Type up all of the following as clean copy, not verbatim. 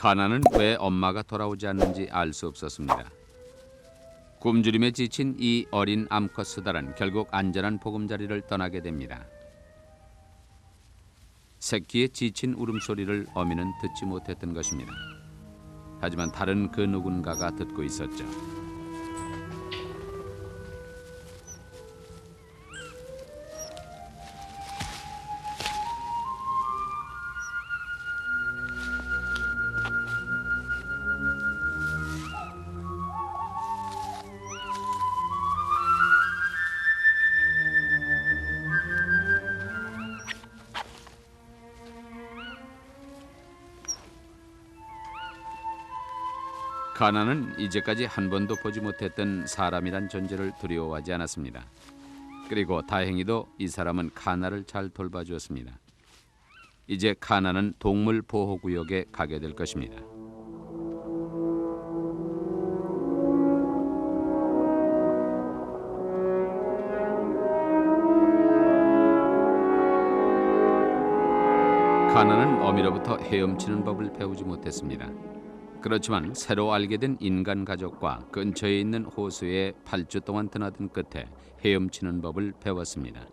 가나는 왜 엄마가 돌아오지 않는지 알 수 없었습니다. 굶주림에 지친 이 어린 암컷수달은 결국 안전한 보금자리를 떠나게 됩니다. 새끼의 지친 울음소리를 어미는 듣지 못했던 것입니다. 하지만 다른 그 누군가가 듣고 있었죠. 가나는 이제까지 한 번도 보지 못했던 사람이란 존재를 두려워하지 않았습니다. 그리고 다행히도 이 사람은 가나를 잘 돌봐주었습니다. 이제 가나는 동물 보호구역에 가게 될 것입니다. 가나는 어미로부터 헤엄치는 법을 배우지 못했습니다. 그렇지만 새로 알게 된 인간 가족과 근처에 있는 호수에 8주 동안 드나든 끝에 헤엄치는 법을 배웠습니다.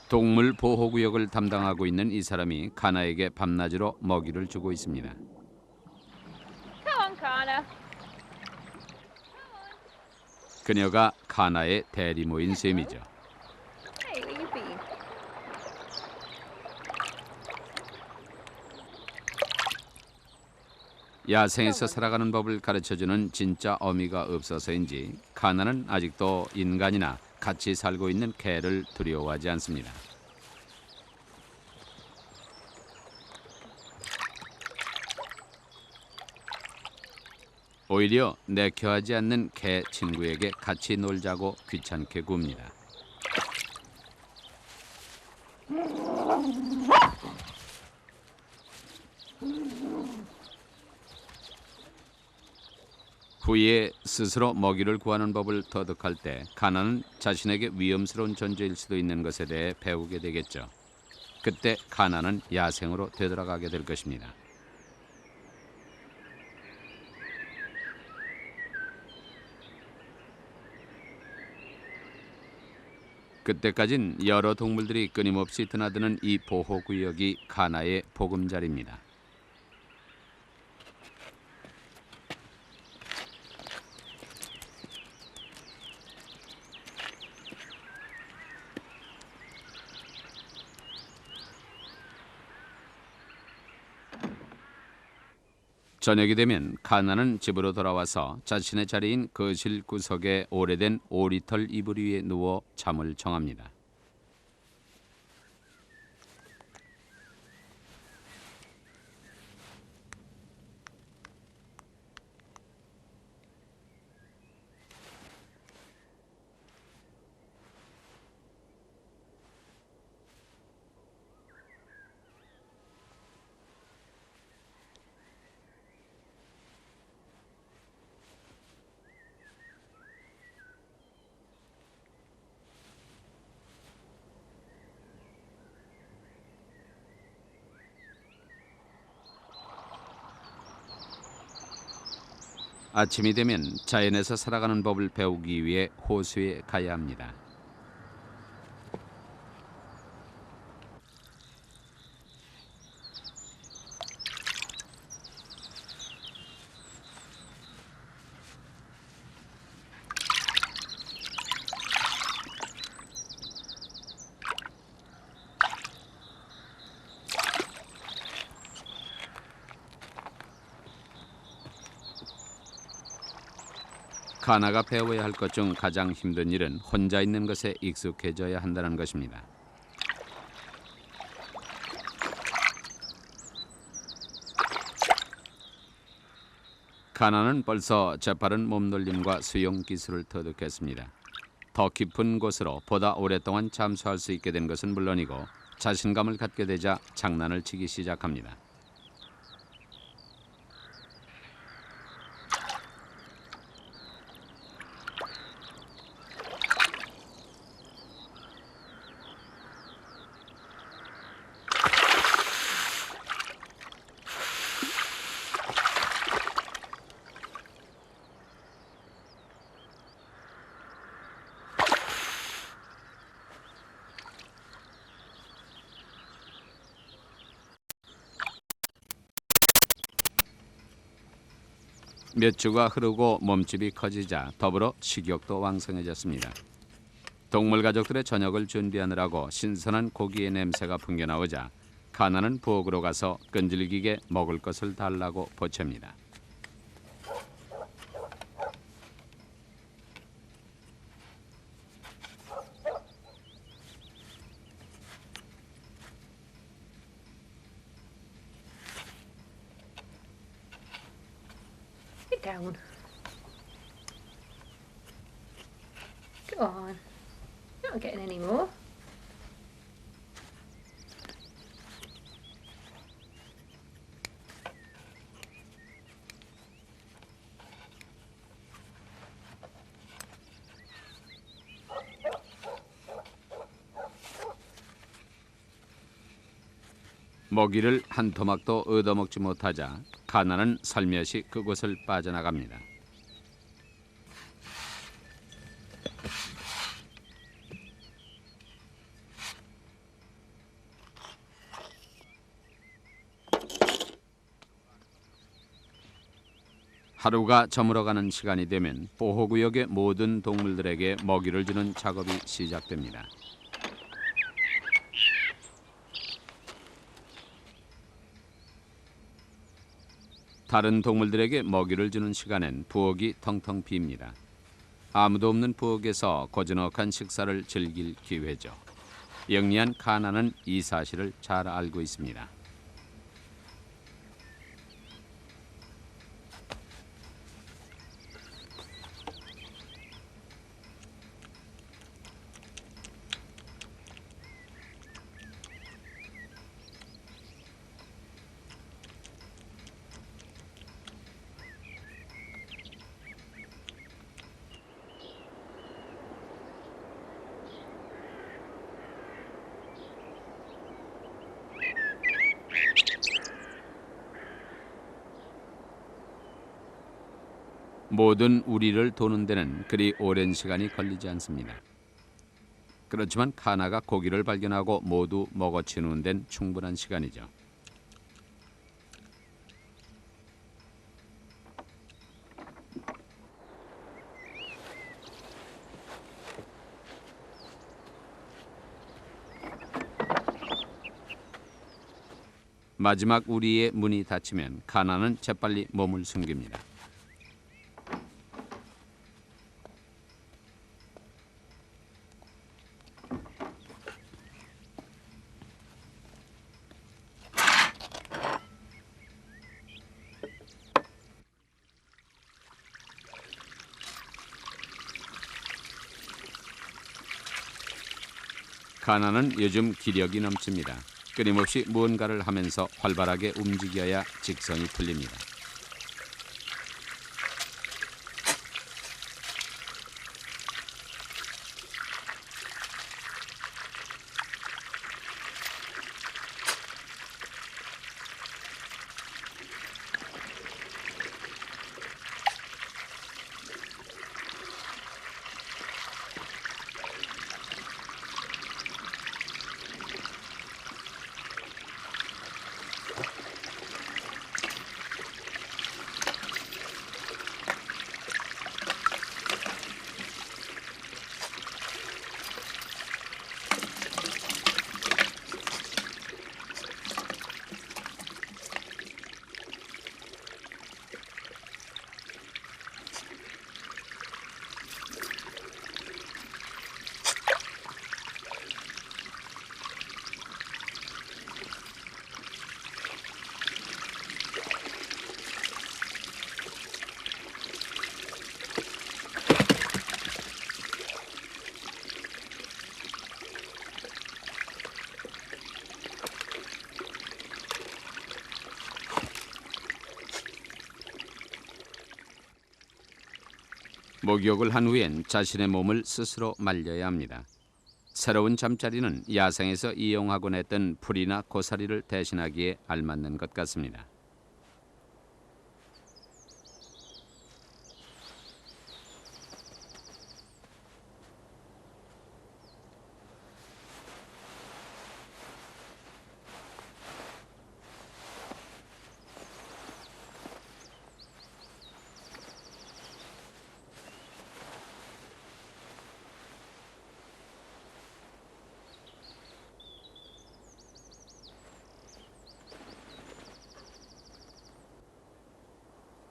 동물 보호구역을 담당하고 있는 이 사람이 가나에게 밤낮으로 먹이를 주고 있습니다. Come on, Kana. 그녀가 가나의 대리모인 셈이죠. Hey, where you been? 야생에서 살아가는 법을 가르쳐주는 진짜 어미가 없어서인지 가나는 아직도 인간이나 같이 살고 있는 개를 두려워하지 않습니다. 오히려 내켜하지 않는 개 친구에게 같이 놀자고 귀찮게 굽니다. 후에 스스로 먹이를 구하는 법을 터득할 때 가나는 자신에게 위험스러운 존재일 수도 있는 것에 대해 배우게 되겠죠. 그때 가나는 야생으로 되돌아가게 될 것입니다. 그때까진 여러 동물들이 끊임없이 드나드는 이 보호구역이 가나의 보금자리입니다. 저녁이 되면 가나는 집으로 돌아와서 자신의 자리인 거실 구석에 오래된 오리털 이불 위에 누워 잠을 청합니다. 아침이 되면 자연에서 살아가는 법을 배우기 위해 호수에 가야 합니다. 가나가 배워야 할 것 중 가장 힘든 일은 혼자 있는 것에 익숙해져야 한다는 것입니다. 카나는 벌써 재빠른 몸놀림과 수영 기술을 터득했습니다. 더 깊은 곳으로 보다 오랫동안 잠수할 수 있게 된 것은 물론이고 자신감을 갖게 되자 장난을 치기 시작합니다. 몇 주가 흐르고 몸집이 커지자 더불어 식욕도 왕성해졌습니다. 동물 가족들의 저녁을 준비하느라고 신선한 고기의 냄새가 풍겨나오자 카나는 부엌으로 가서 끈질기게 먹을 것을 달라고 보챕니다. Get down. Go on. You're not getting any more. 먹이를 한 토막도 얻어먹지 못하자 카나는 살며시 그곳을 빠져나갑니다. 하루가 저물어가는 시간이 되면 보호구역의 모든 동물들에게 먹이를 주는 작업이 시작됩니다. 다른 동물들에게 먹이를 주는 시간엔 부엌이 텅텅 빕니다. 아무도 없는 부엌에서 고즈넉한 식사를 즐길 기회죠. 영리한 카나는 이 사실을 잘 알고 있습니다. 모든 우리를 도는 데는 그리 오랜 시간이 걸리지 않습니다. 그렇지만 카나가 고기를 발견하고 모두 먹어치우는 데는 충분한 시간이죠. 마지막 우리의 문이 닫히면 카나는 재빨리 몸을 숨깁니다. 카나는 요즘 기력이 넘칩니다. 끊임없이 무언가를 하면서 활발하게 움직여야 직성이 풀립니다. 목욕을 한 후엔 자신의 몸을 스스로 말려야 합니다. 새로운 잠자리는 야생에서 이용하곤 했던 풀이나 고사리를 대신하기에 알맞는 것 같습니다.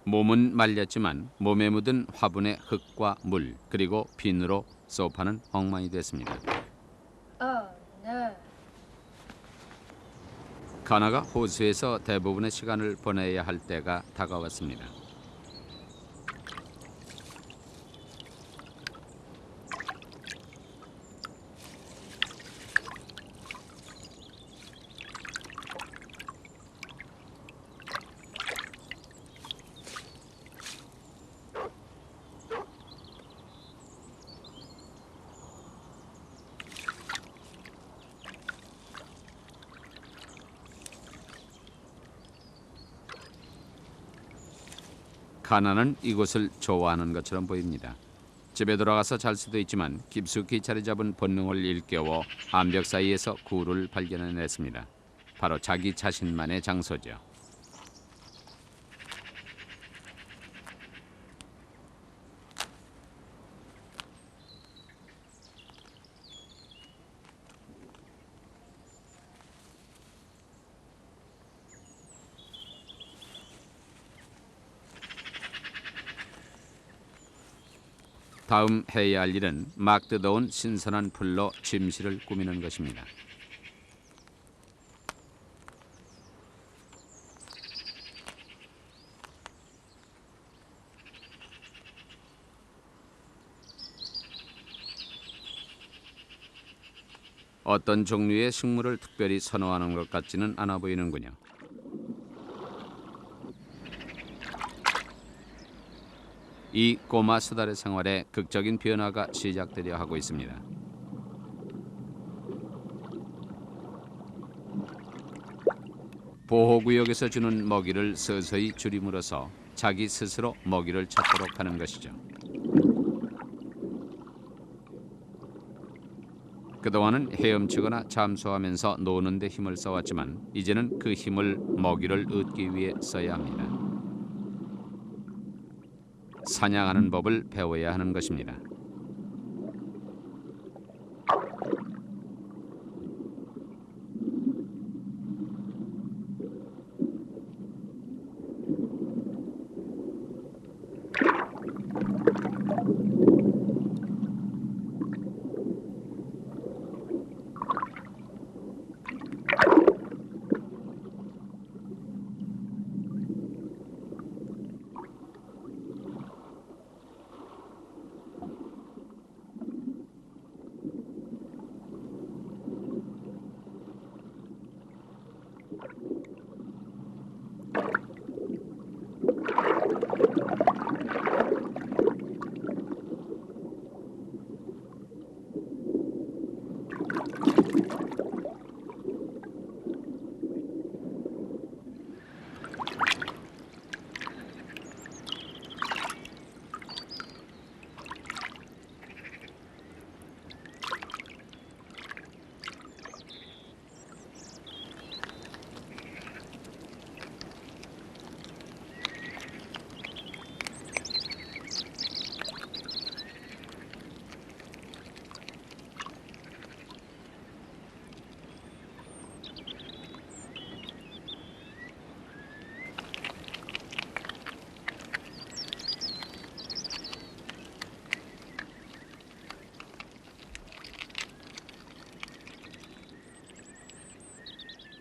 몸은 말렸지만 몸에 묻은 화분의 흙과 물 그리고 비누로 소파는 엉망이 됐습니다. Oh no. 카나가 호수에서 대부분의 시간을 보내야 할 때가 다가왔습니다. 카나는 이곳을 좋아하는 것처럼 보입니다. 집에 돌아가서 잘 수도 있지만 깊숙이 자리 잡은 본능을 일깨워 암벽 사이에서 굴을 발견해냈습니다. 바로 자기 자신만의 장소죠. 다음 해야 할 일은 막 뜯어온 신선한 풀로 침실을 꾸미는 것입니다. 어떤 종류의 식물을 특별히 선호하는 것 같지는 않아 보이는군요. 이 꼬마 수달의 생활에 극적인 변화가 시작되려 하고 있습니다. 보호구역에서 주는 먹이를 서서히 줄임으로써 자기 스스로 먹이를 찾도록 하는 것이죠. 그동안은 헤엄치거나 잠수하면서 노는 데 힘을 써왔지만 이제는 그 힘을 먹이를 얻기 위해 써야 합니다. 사냥하는 법을 배워야 하는 것입니다.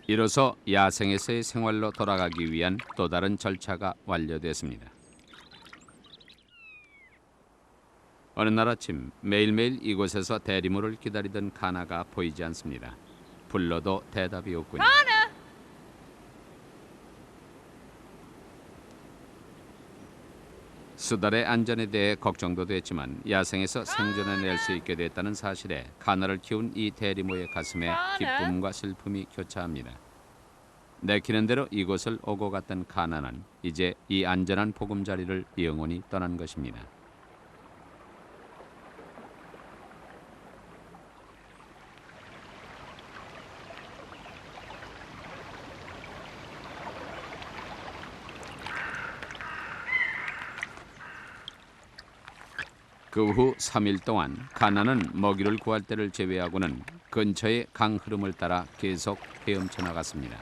이로써 야생에서의 생활로 돌아가기 위한 또 다른 절차가 완료됐습니다. 어느 날 아침 매일매일 이곳에서 대리모를 기다리던 카나가 보이지 않습니다. 불러도 대답이 없군요. 수달의 안전에 대해 걱정도 됐지만 야생에서 생존해낼 수 있게 됐다는 사실에 카나를 키운 이 대리모의 가슴에 기쁨과 슬픔이 교차합니다. 내키는 대로 이곳을 오고 갔던 카나는 이제 이 안전한 보금자리를 영원히 떠난 것입니다. 그 후 3일 동안 카나는 먹이를 구할 때를 제외하고는 근처의 강 흐름을 따라 계속 헤엄쳐 나갔습니다.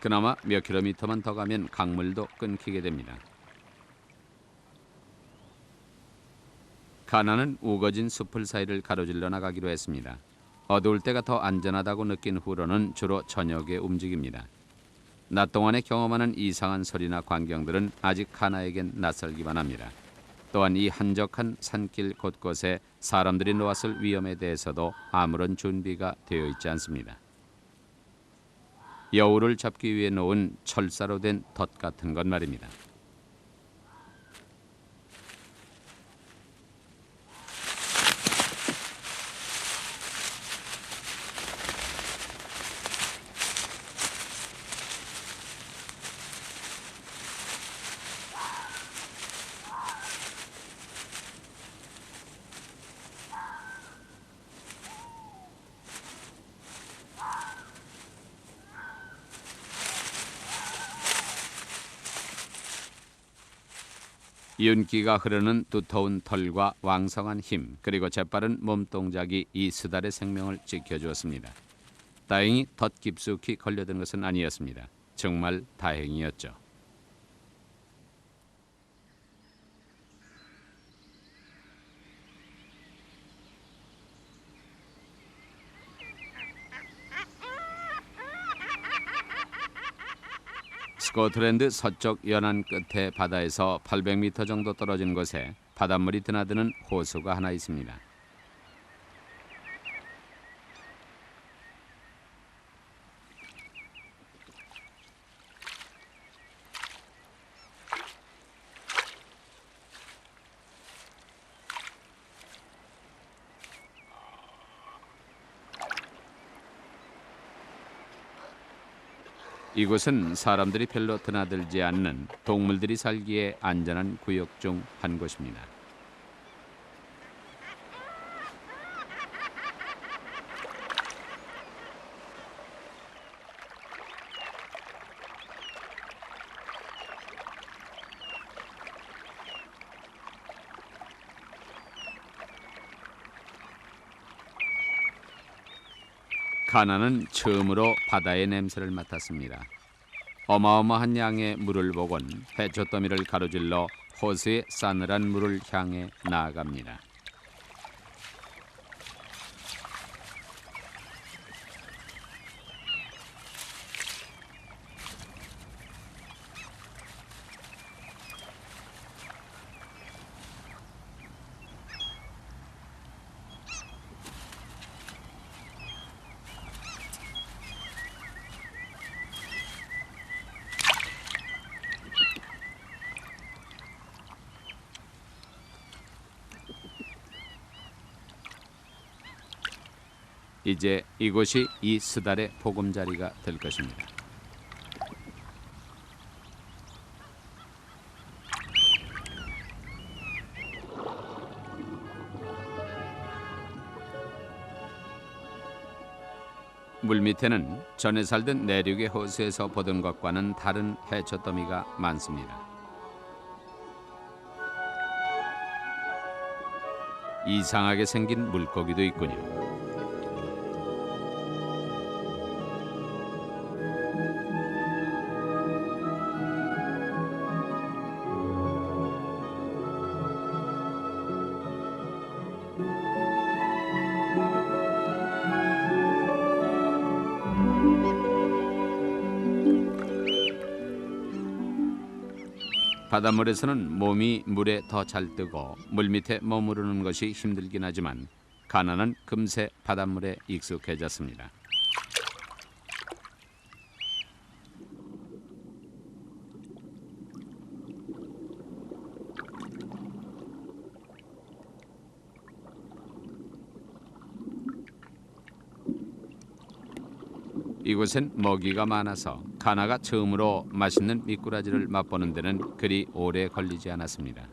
그나마 몇 킬로미터만 더 가면 강물도 끊기게 됩니다. 카나는 우거진 숲을 사이를 가로질러 나가기로 했습니다. 어두울 때가 더 안전하다고 느낀 후로는 주로 저녁에 움직입니다. 낮 동안에 경험하는 이상한 소리나 광경들은 아직 카나에겐 낯설기만 합니다. 또한 이 한적한 산길 곳곳에 사람들이 놓았을 위험에 대해서도 아무런 준비가 되어 있지 않습니다. 여우를 잡기 위해 놓은 철사로 된 덫 같은 것 말입니다. 윤기가 흐르는 두터운 털과 왕성한 힘 그리고 재빠른 몸동작이 이 수달의 생명을 지켜주었습니다. 다행히 덫 깊숙이 걸려든 것은 아니었습니다. 정말 다행이었죠. 스코틀랜드 서쪽 연안 끝의 바다에서 800m 정도 떨어진 곳에 바닷물이 드나드는 호수가 하나 있습니다. 이곳은 사람들이 별로 드나들지 않는 동물들이 살기에 안전한 구역 중 한 곳입니다. 카나는 처음으로 바다의 냄새를 맡았습니다. 어마어마한 양의 물을 보곤 해초더미를 가로질러 호수의 싸늘한 물을 향해 나아갑니다. 이제 이곳이 이 수달의 보금자리가 될 것입니다. 물밑에는 전에 살던 내륙의 호수에서 보던 것과는 다른 해초더미가 많습니다. 이상하게 생긴 물고기도 있군요. 바닷물에서는 몸이 물에 더 잘 뜨고 물밑에 머무르는 것이 힘들긴 하지만 가나는 금세 바닷물에 익숙해졌습니다. 이곳엔 먹이가 많아서 가나가 처음으로 맛있는 미꾸라지를 맛보는 데는 그리 오래 걸리지 않았습니다.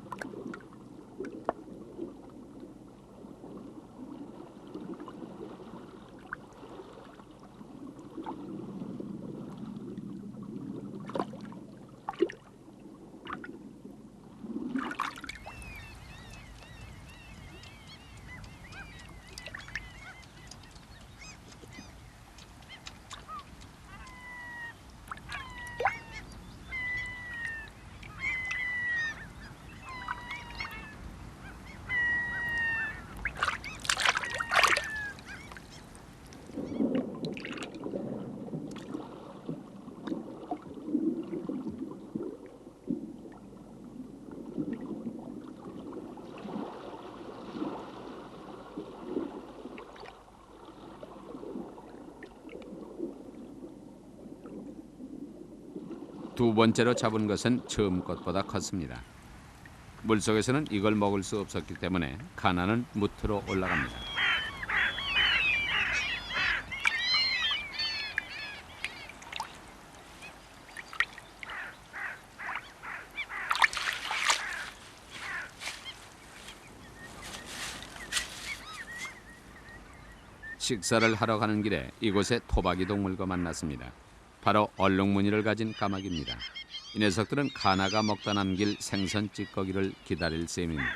두 번째로 잡은 것은 처음 것보다 컸습니다. 물속에서는 이걸 먹을 수 없었기 때문에 가나는 무트로 올라갑니다. 식사를 하러 가는 길에 이곳에 토박이 동물과 만났습니다. 바로 얼룩무늬를 가진 까마귀입니다. 이 녀석들은 가나가 먹다 남길 생선 찌꺼기를 기다릴 셈입니다.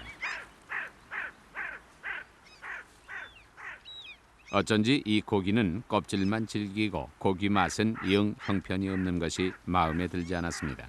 어쩐지 이 고기는 껍질만 질기고 고기 맛은 영 형편이 없는 것이 마음에 들지 않았습니다.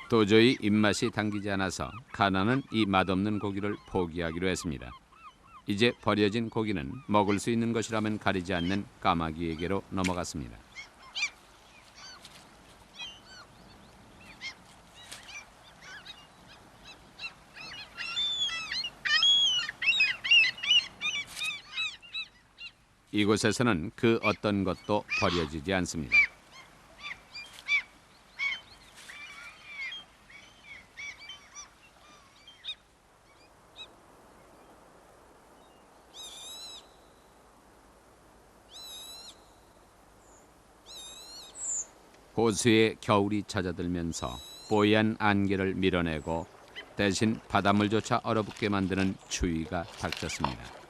도저히 입맛이 당기지 않아서 가나는 이 맛없는 고기를 포기하기로 했습니다. 이제 버려진 고기는 먹을 수 있는 것이라면 가리지 않는 까마귀에게로 넘어갔습니다. 이곳에서는 그 어떤 것도 버려지지 않습니다. 호수에 겨울이 찾아들면서 뽀얀 안개를 밀어내고 대신 바닷물조차 얼어붙게 만드는 추위가 닥쳤습니다.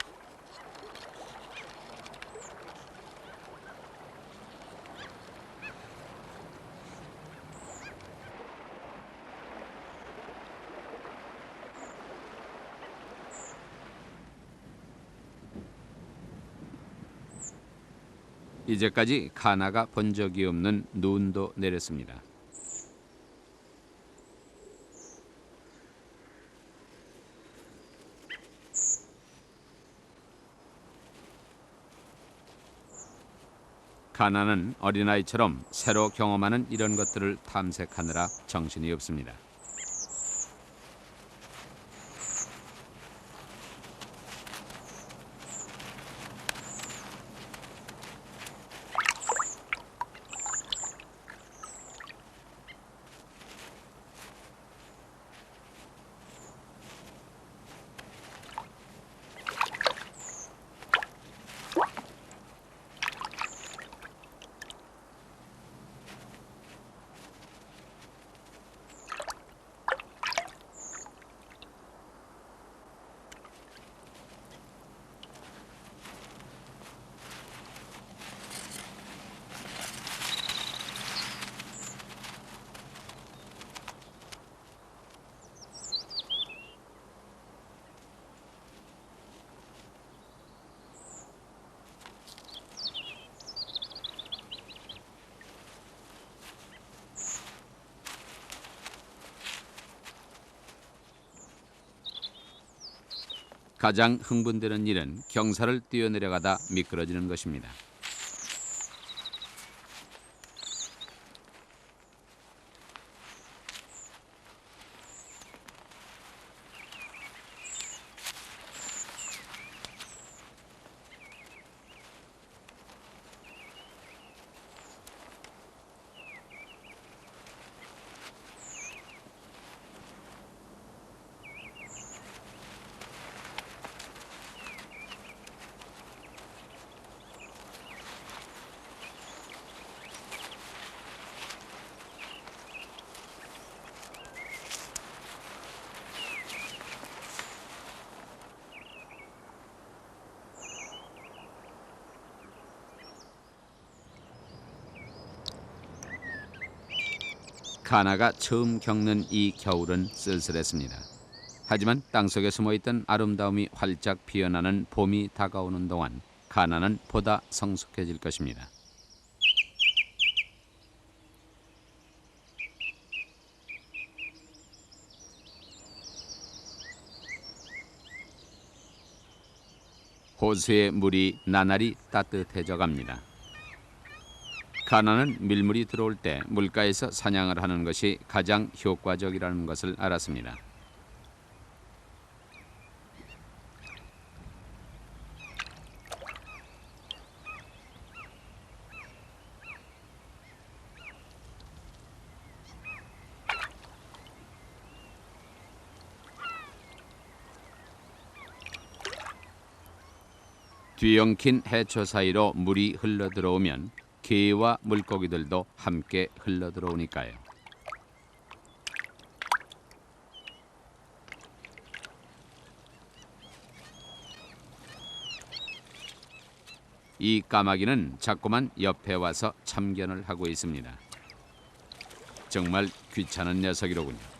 이제까지 가나가 본 적이 없는 눈도 내렸습니다. 가나는 어린아이처럼 새로 경험하는 이런 것들을 탐색하느라 정신이 없습니다. 가장 흥분되는 일은 경사를 뛰어내려가다 미끄러지는 것입니다. 카나가 처음 겪는 이 겨울은 쓸쓸했습니다. 하지만 땅속에 숨어있던 아름다움이 활짝 피어나는 봄이 다가오는 동안 카나는 보다 성숙해질 것입니다. 호수의 물이 나날이 따뜻해져 갑니다. 카나는 밀물이 들어올 때 물가에서 사냥을 하는 것이 가장 효과적이라는 것을 알았습니다. 뒤엉킨 해초 사이로 물이 흘러들어오면 개와 물고기들도 함께 흘러들어오니까요. 이 까마귀는 자꾸만 옆에 와서 참견을 하고 있습니다. 정말 귀찮은 녀석이로군요.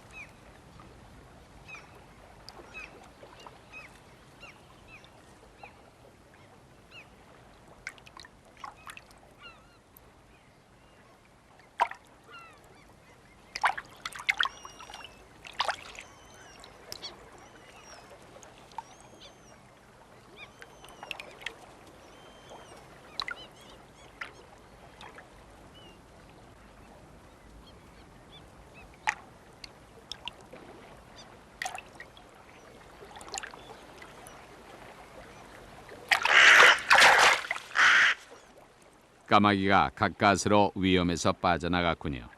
까마귀가 가까스로 위험에서 빠져나갔군요.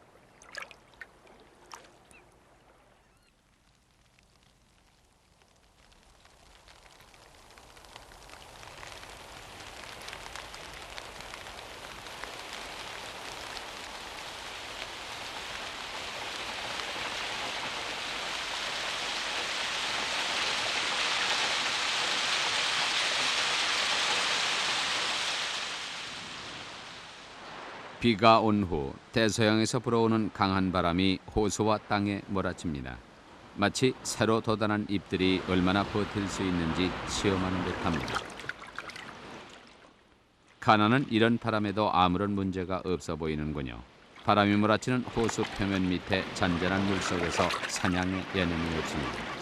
비가 온 후 대서양에서 불어오는 강한 바람이 호수와 땅에 몰아칩니다. 마치 새로 돋아난 잎들이 얼마나 버틸 수 있는지 시험하는 듯합니다. 카나는 이런 바람에도 아무런 문제가 없어 보이는군요. 바람이 몰아치는 호수 표면 밑에 잔잔한 물속에서 사냥의 예능이 없습니다.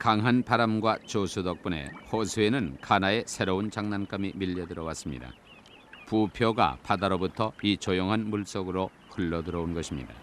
강한 바람과 조수 덕분에 호수에는 카나의 새로운 장난감이 밀려 들어왔습니다. 부표가 바다로부터 이 조용한 물속으로 흘러들어온 것입니다.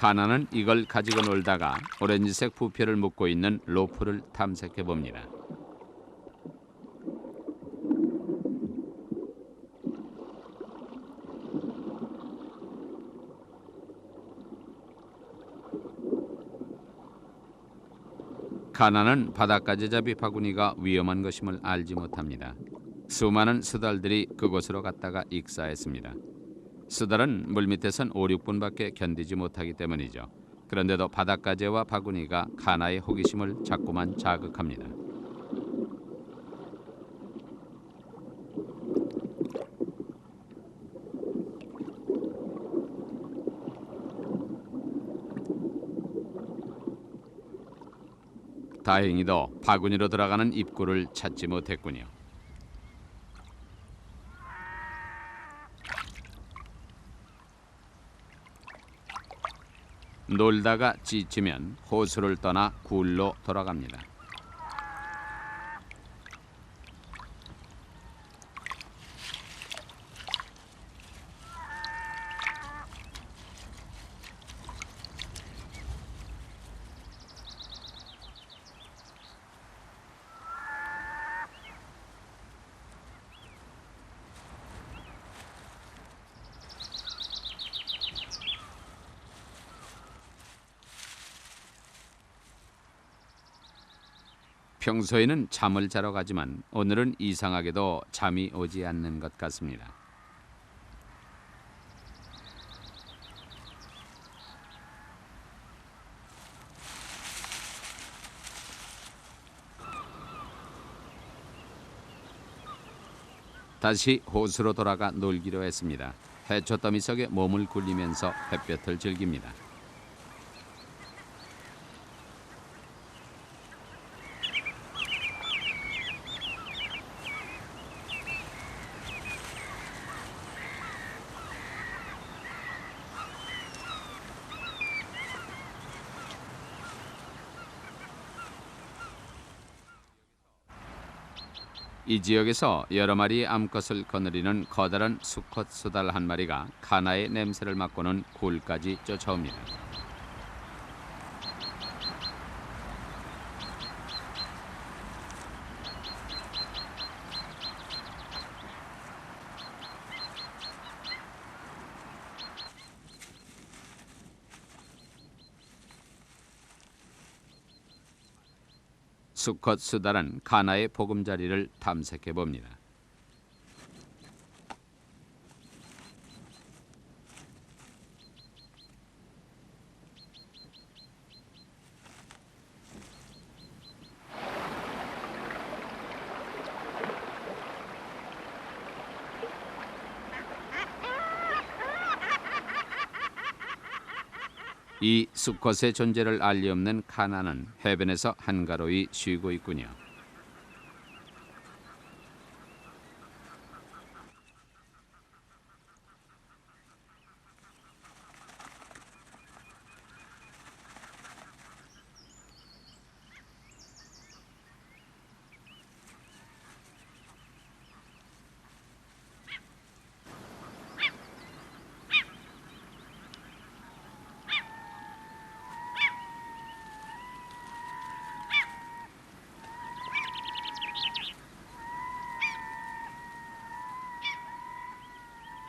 가나는 이걸 가지고 놀다가 오렌지색 부표를 묶고 있는 로프를 탐색해 봅니다. 가나는 바닷가재잡이 바구니가 위험한 것임을 알지 못합니다. 수많은 수달들이 그곳으로 갔다가 익사했습니다. 수달은 물밑에선 5, 6분밖에 견디지 못하기 때문이죠. 그런데도 바닷가재와 바구니가 가나의 호기심을 자꾸만 자극합니다. 다행히도 바구니로 들어가는 입구를 찾지 못했군요. 놀다가 지치면 호수를 떠나 굴로 돌아갑니다. 평소에는 잠을 자러 가지만 오늘은 이상하게도 잠이 오지 않는 것 같습니다. 다시 호수로 돌아가 놀기로 했습니다. 해초더미 속에 몸을 굴리면서 햇볕을 즐깁니다. 이 지역에서 여러 마리의 암컷을 거느리는 커다란 수컷 수달 한 마리가 가나의 냄새를 맡고는 굴까지 쫓아옵니다. 수컷 수달은 가나의 보금자리를 탐색해 봅니다. 이 수컷의 존재를 알리 없는 가나는 해변에서 한가로이 쉬고 있군요.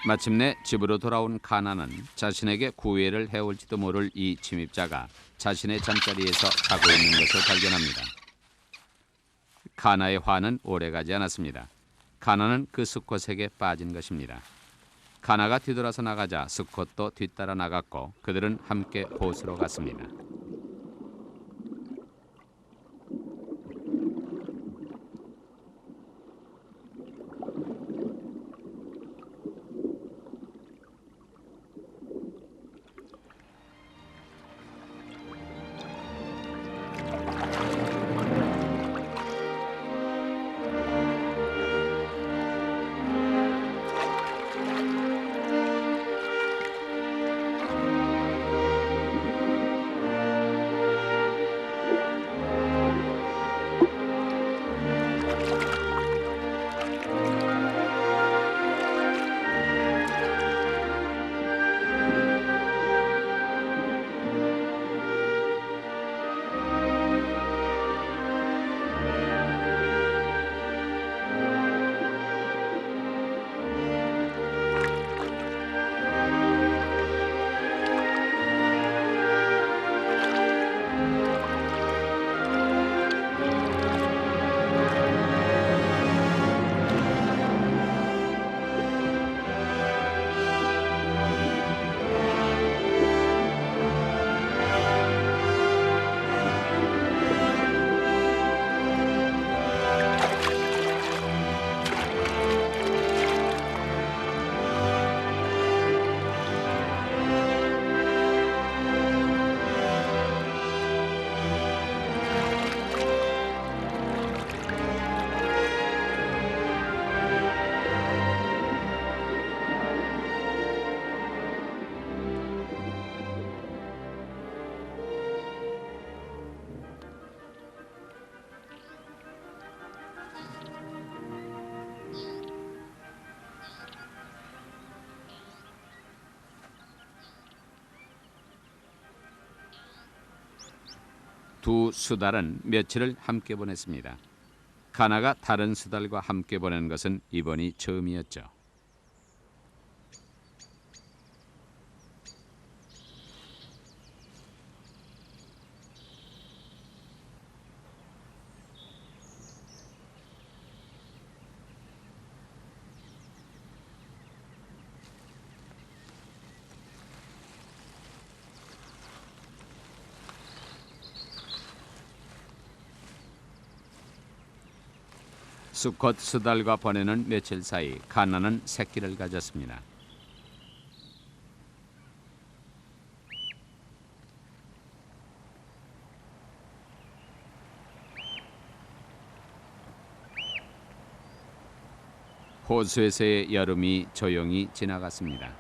마침내 집으로 돌아온 가나는 자신에게 구애를 해올지도 모를 이 침입자가 자신의 잠자리에서 자고 있는 것을 발견합니다. 가나의 화는 오래가지 않았습니다. 가나는 그 수컷에게 빠진 것입니다. 가나가 뒤돌아서 나가자 수컷도 뒤따라 나갔고 그들은 함께 호수로 갔습니다. 두 수달은 며칠을 함께 보냈습니다. 카나가 다른 수달과 함께 보낸 것은 이번이 처음이었죠. 수컷 수달과 보내는 며칠 사이 카나는 새끼를 가졌습니다. 호수에서의 여름이 조용히 지나갔습니다.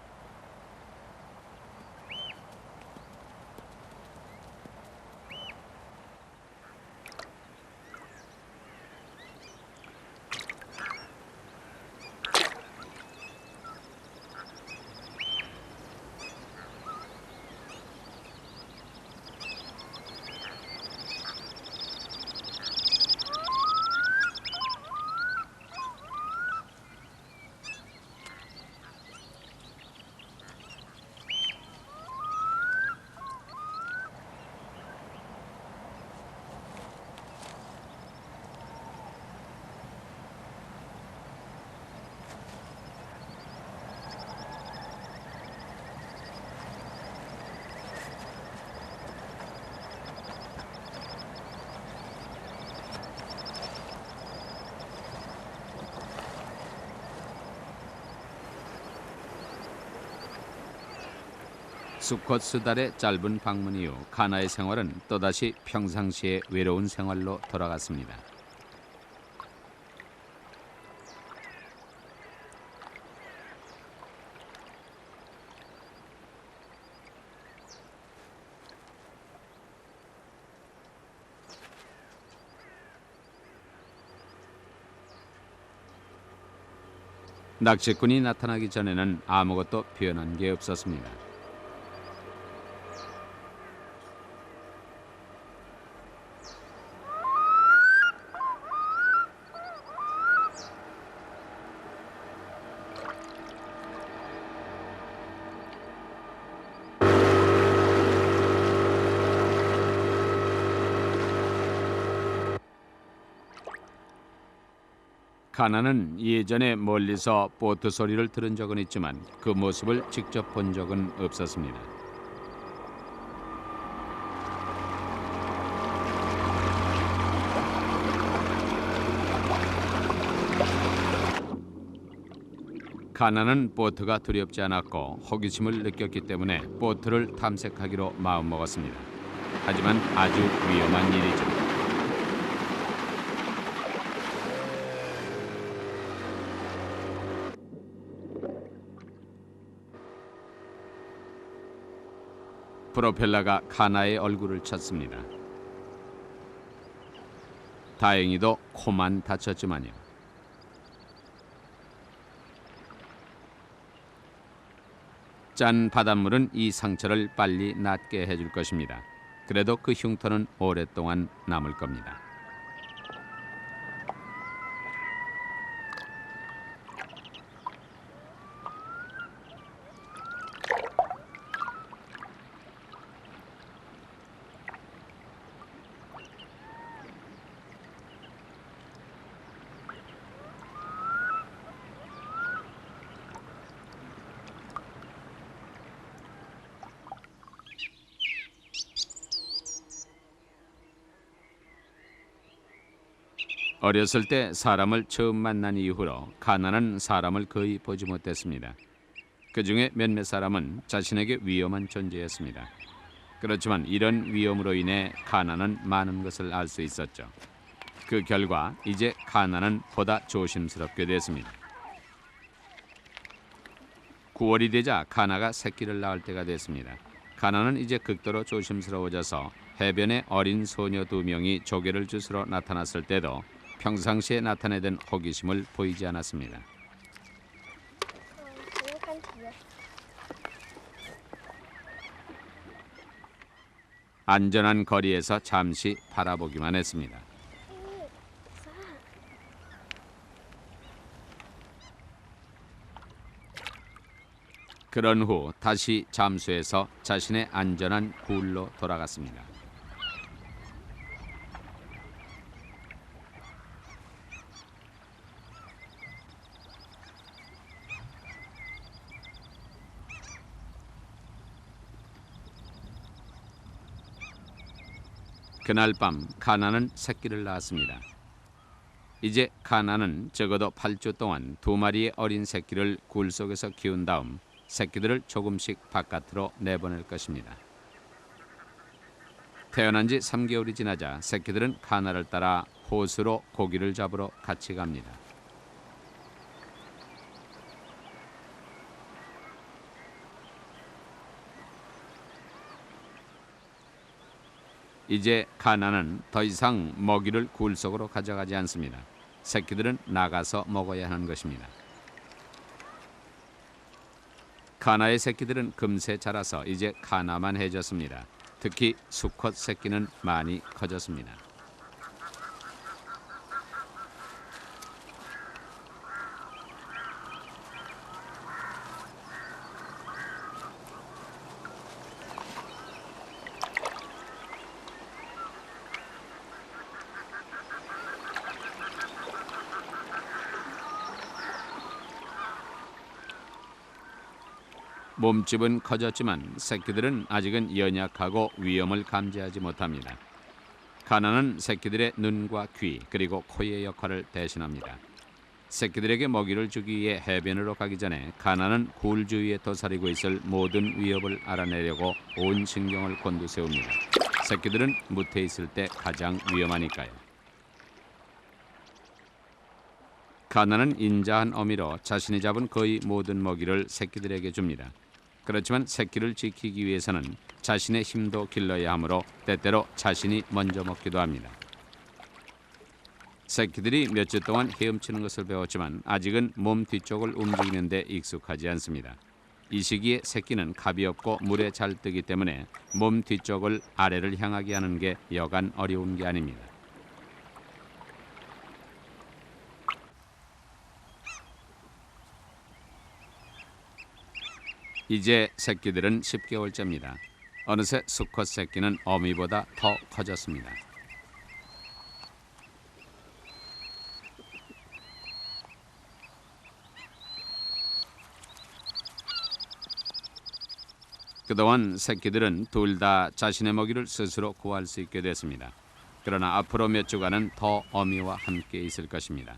수컷 수달의 짧은 방문 이후 카나의 생활은 또다시 평상시의 외로운 생활로 돌아갔습니다. 낚시꾼이 나타나기 전에는 아무것도 변한 게 없었습니다. 카나는 예전에 멀리서 보트 소리를 들은 적은 있지만 그 모습을 직접 본 적은 없었습니다. 카나는 보트가 두렵지 않았고 호기심을 느꼈기 때문에 보트를 탐색하기로 마음먹었습니다. 하지만 아주 위험한 일이죠. 프로펠러가 카나의 얼굴을 쳤습니다. 다행히도 코만 다쳤지만요. 짠 바닷물은 이 상처를 빨리 낫게 해줄 것입니다. 그래도 그 흉터는 오랫동안 남을 겁니다. 어렸을 때 사람을 처음 만난 이후로 카나는 사람을 거의 보지 못했습니다. 그중에 몇몇 사람은 자신에게 위험한 존재였습니다. 그렇지만 이런 위험으로 인해 카나는 많은 것을 알 수 있었죠. 그 결과 이제 카나는 보다 조심스럽게 됐습니다. 9월이 되자 카나가 새끼를 낳을 때가 됐습니다. 카나는 이제 극도로 조심스러워져서 해변에 어린 소녀 2명이 조개를 주스러 나타났을 때도 평상시에 나타내던 호기심을 보이지 않았습니다. 안전한 거리에서 잠시 바라보기만 했습니다. 그런 후 다시 잠수해서 자신의 안전한 굴로 돌아갔습니다. 그날 밤 카나는 새끼를 낳았습니다. 이제 카나는 적어도 8주 동안 2마리의 어린 새끼를 굴 속에서 키운 다음 새끼들을 조금씩 바깥으로 내보낼 것입니다. 태어난 지 3개월이 지나자 새끼들은 카나를 따라 호수로 고기를 잡으러 같이 갑니다. 이제 카나는 더 이상 먹이를 굴 속으로 가져가지 않습니다. 새끼들은 나가서 먹어야 하는 것입니다. 카나의 새끼들은 금세 자라서 이제 카나만 해졌습니다. 특히 수컷 새끼는 많이 커졌습니다. 몸집은 커졌지만 새끼들은 아직은 연약하고 위험을 감지하지 못합니다. 카나는 새끼들의 눈과 귀 그리고 코의 역할을 대신합니다. 새끼들에게 먹이를 주기 위해 해변으로 가기 전에 카나는 굴 주위에 도사리고 있을 모든 위협을 알아내려고 온 신경을 곤두세웁니다. 새끼들은 무태 있을 때 가장 위험하니까요. 카나는 인자한 어미로 자신이 잡은 거의 모든 먹이를 새끼들에게 줍니다. 그렇지만 새끼를 지키기 위해서는 자신의 힘도 길러야 하므로 때때로 자신이 먼저 먹기도 합니다. 새끼들이 몇 주 동안 헤엄치는 것을 배웠지만 아직은 몸 뒤쪽을 움직이는 데 익숙하지 않습니다. 이 시기에 새끼는 갑이 없고 물에 잘 뜨기 때문에 몸 뒤쪽을 아래를 향하게 하는 게 여간 어려운 게 아닙니다. 이제 새끼들은 10개월째입니다. 어느새 수컷 새끼는 어미보다 더 커졌습니다. 그동안 새끼들은 둘 다 자신의 먹이를 스스로 구할 수 있게 됐습니다. 그러나 앞으로 몇 주간은 더 어미와 함께 있을 것입니다.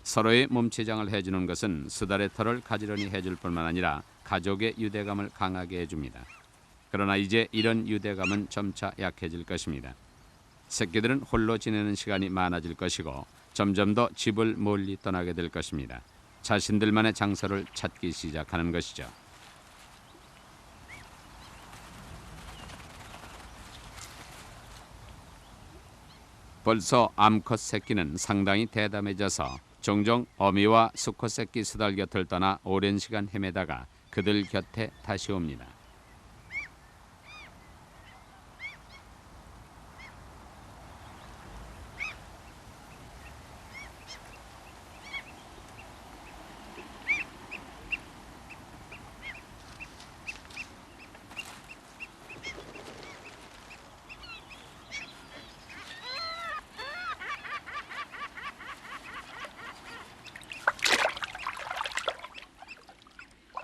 서로의 몸치장을 해주는 것은 수달의 털을 가지런히 해줄 뿐만 아니라 가족의 유대감을 강하게 해줍니다. 그러나 이제 이런 유대감은 점차 약해질 것입니다. 새끼들은 홀로 지내는 시간이 많아질 것이고 점점 더 집을 멀리 떠나게 될 것입니다. 자신들만의 장소를 찾기 시작하는 것이죠. 벌써 암컷 새끼는 상당히 대담해져서 종종 어미와 수컷 새끼 수달 곁을 떠나 오랜 시간 헤매다가 그들 곁에 다시 옵니다.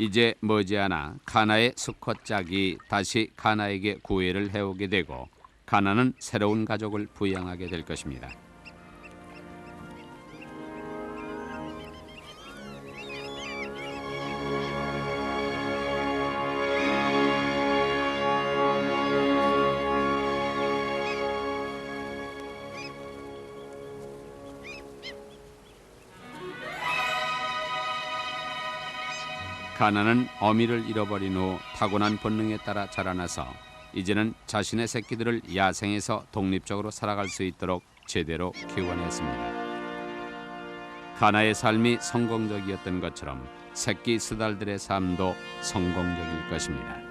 이제 머지않아 카나의 수컷 짝이 다시 카나에게 구애를 해오게 되고 카나는 새로운 가족을 부양하게 될 것입니다. 카나는 어미를 잃어버린 후 타고난 본능에 따라 자라나서 이제는 자신의 새끼들을 야생에서 독립적으로 살아갈 수 있도록 제대로 키워냈습니다. 카나의 삶이 성공적이었던 것처럼 새끼 수달들의 삶도 성공적일 것입니다.